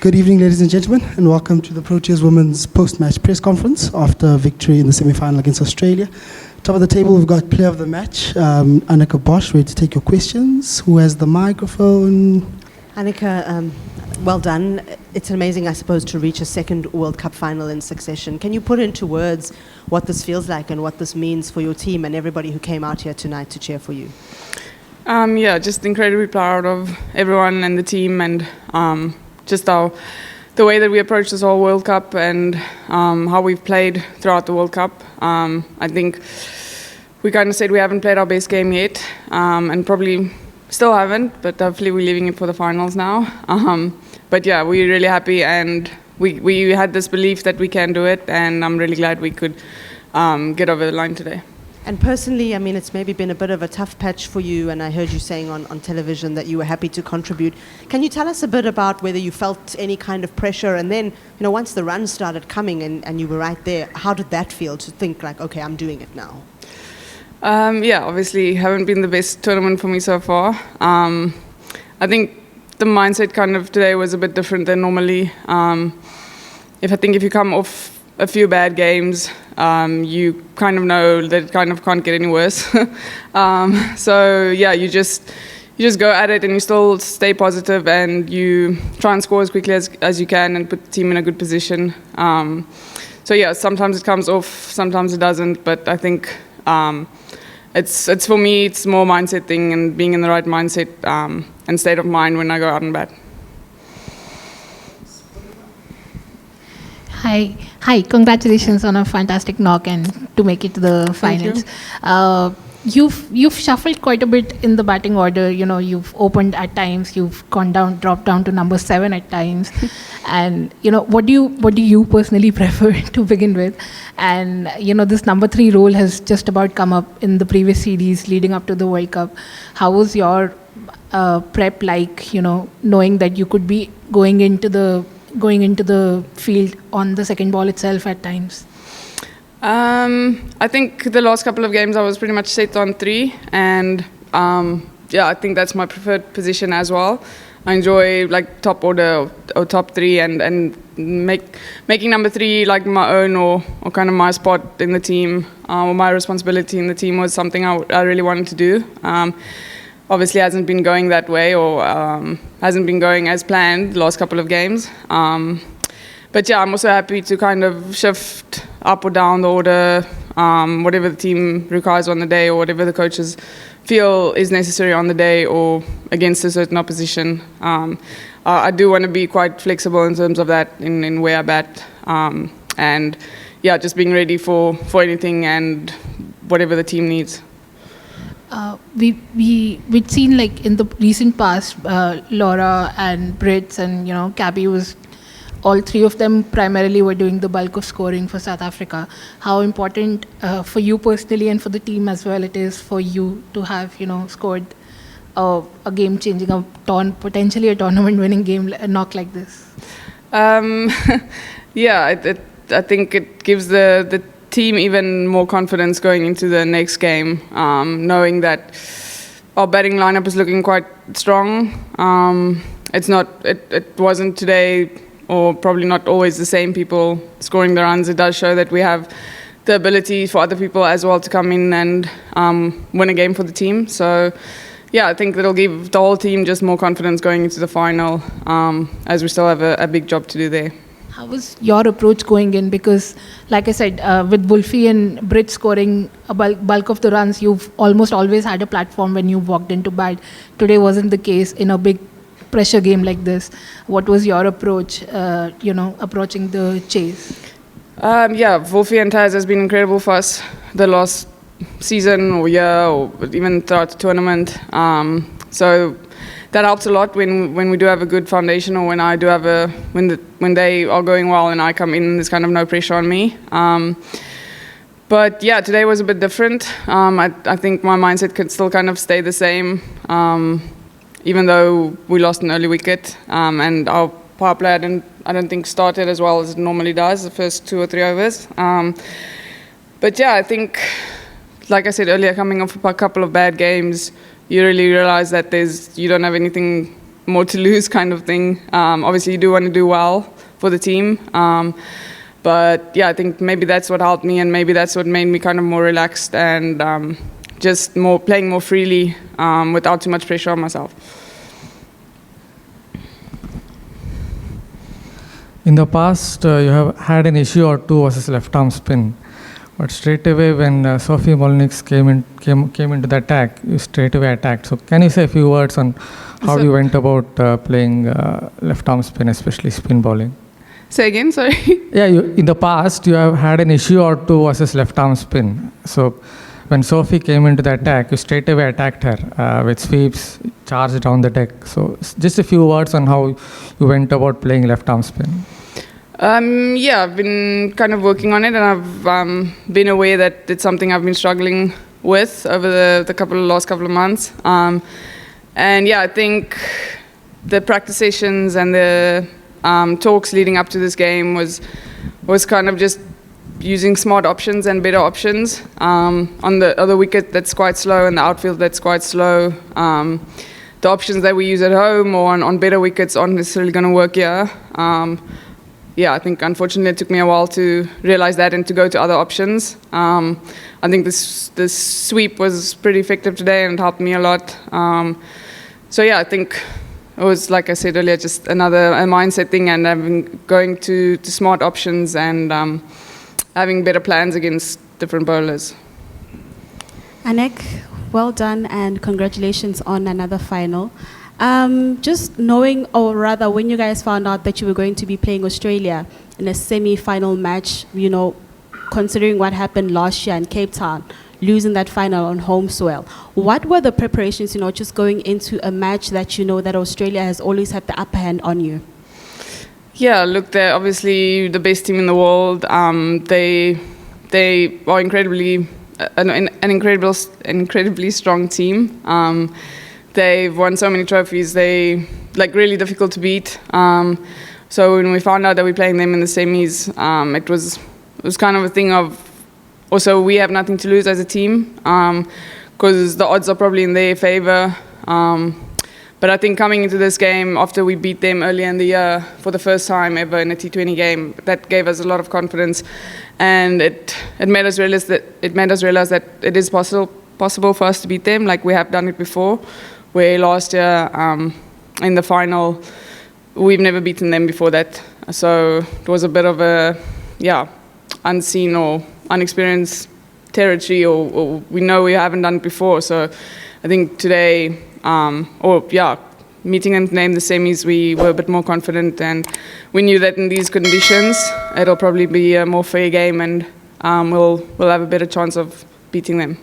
Good evening, ladies and gentlemen, and welcome to the Proteas Women's post-match press conference after victory in the semi-final against Australia. Top of the table, we've got player of the match, Anneke Bosch, ready to take your questions. Who has the microphone? Anneke, well done. It's amazing, I suppose, to reach a second World Cup final in succession. Can you put into words what this feels like and what this means for your team and everybody who came out here tonight to cheer for you? Yeah, just incredibly proud of everyone and the team and just the way that we approached this whole World Cup and how we've played throughout the World Cup. I think we kind of said we haven't played our best game yet and probably still haven't, but hopefully we're leaving it for the finals now. But yeah, we're really happy and we had this belief that we can do it, and I'm really glad we could get over the line today. And personally, I mean, it's maybe been a bit of a tough patch for you, and I heard you saying on television that you were happy to contribute. Can you tell us a bit about whether you felt any kind of pressure, and then, you know, once the runs started coming and you were right there, how did that feel to think like, okay, I'm doing it now? Yeah, obviously haven't been the best tournament for me so far. I think the mindset kind of today was a bit different than normally. If you come off a few bad games, you kind of know that it kind of can't get any worse. So yeah, you just go at it and you still stay positive and you try and score as quickly as you can and put the team in a good position. So yeah, sometimes it comes off, sometimes it doesn't, but I think it's for me, it's more mindset thing and being in the right mindset and state of mind when I go out and bat. Hi, congratulations on a fantastic knock and to make it to the finals. You've shuffled quite a bit in the batting order. You know, you've opened at times, you've dropped down to number 7 at times. And you know, what do you personally prefer to begin with? And you know, this number 3 role has just about come up in the previous series leading up to the World Cup. How was your prep like, you know, knowing that you could be going into the field on the second ball itself at times? I think the last couple of games I was pretty much set on 3, and yeah, I think that's my preferred position as well. I enjoy like top order or top 3 and making number 3 like my own or kind of my spot in the team or my responsibility in the team was something I really wanted to do. Obviously hasn't been going that way or hasn't been going as planned the last couple of games. But yeah, I'm also happy to kind of shift up or down the order, whatever the team requires on the day or whatever the coaches feel is necessary on the day or against a certain opposition. I do want to be quite flexible in terms of that in where I bat. And yeah, just being ready for anything and whatever the team needs. We'd seen like in the recent past, Laura and Brits and you know Cabby was all 3 of them primarily were doing the bulk of scoring for South Africa. How important for you personally and for the team as well it is for you to have scored a game-changing, potentially a tournament-winning game, a knock like this? Yeah, I think it gives the team even more confidence going into the next game, knowing that our batting lineup is looking quite strong. It wasn't today, or probably not always the same people scoring the runs. It does show that we have the ability for other people as well to come in and win a game for the team. So yeah, I think that'll give the whole team just more confidence going into the final, as we still have a big job to do there. How was your approach going in? Because, like I said, with Wolfie and Brit scoring a bulk of the runs, you've almost always had a platform when you walked into bat. Today wasn't the case in a big pressure game like this. What was your approach, approaching the chase? Yeah, Wolfie and Taz has been incredible for us the last season or year or even throughout the tournament. So that helps a lot when we do have a good foundation, or when I do have when they are going well and I come in, there's kind of no pressure on me. But yeah, today was a bit different. I think my mindset could still kind of stay the same, even though we lost an early wicket, and our power play I don't think started as well as it normally does the first 2 or 3 overs. But yeah, I think, like I said earlier, coming off a couple of bad games, you really realize that you don't have anything more to lose kind of thing. Obviously, you do want to do well for the team. But yeah, I think maybe that's what helped me, and maybe that's what made me kind of more relaxed and just playing more freely without too much pressure on myself. In the past, you have had an issue or two versus left arm spin, but straight away when Sophie Molnix came into the attack, you straight away attacked. So can you say a few words on how you went about playing left arm spin, especially spin bowling? Say again, sorry. Yeah, in the past you have had an issue or two versus left arm spin. So when Sophie came into the attack, you straight away attacked her with sweeps, charged down the deck. So just a few words on how you went about playing left arm spin. Yeah, I've been kind of working on it, and I've been aware that it's something I've been struggling with over the last couple of months. And yeah, I think the practice sessions and the talks leading up to this game was kind of just using smart options and better options. On the other wicket that's quite slow and the outfield that's quite slow, the options that we use at home or on better wickets aren't necessarily going to work here. Yeah, I think unfortunately it took me a while to realize that and to go to other options. I think this sweep was pretty effective today and it helped me a lot. So yeah, I think it was, like I said earlier, just a mindset thing, and I've been going to smart options and having better plans against different bowlers. Anneke, well done and congratulations on another final. Just knowing, or rather when you guys found out that you were going to be playing Australia in a semi-final match, considering what happened last year in Cape Town, losing that final on home soil, what were the preparations, just going into a match that that Australia has always had the upper hand on you? Yeah, look, they're obviously the best team in the world. They are an incredibly strong team. They've won so many trophies. They really difficult to beat. So when we found out that we're playing them in the semis, it was kind of a thing of also we have nothing to lose as a team because the odds are probably in their favour. But I think coming into this game after we beat them earlier in the year for the first time ever in a T20 game, that gave us a lot of confidence, and it made us realize that it is possible for us to beat them, like we have done it before. Where last year in the final, we've never beaten them before that, so it was a bit of a unseen or unexperienced territory, or we know we haven't done it before. So I think today. Meeting them today in the semis, we were a bit more confident, and we knew that in these conditions it'll probably be a more fair game, and we'll have a better chance of beating them.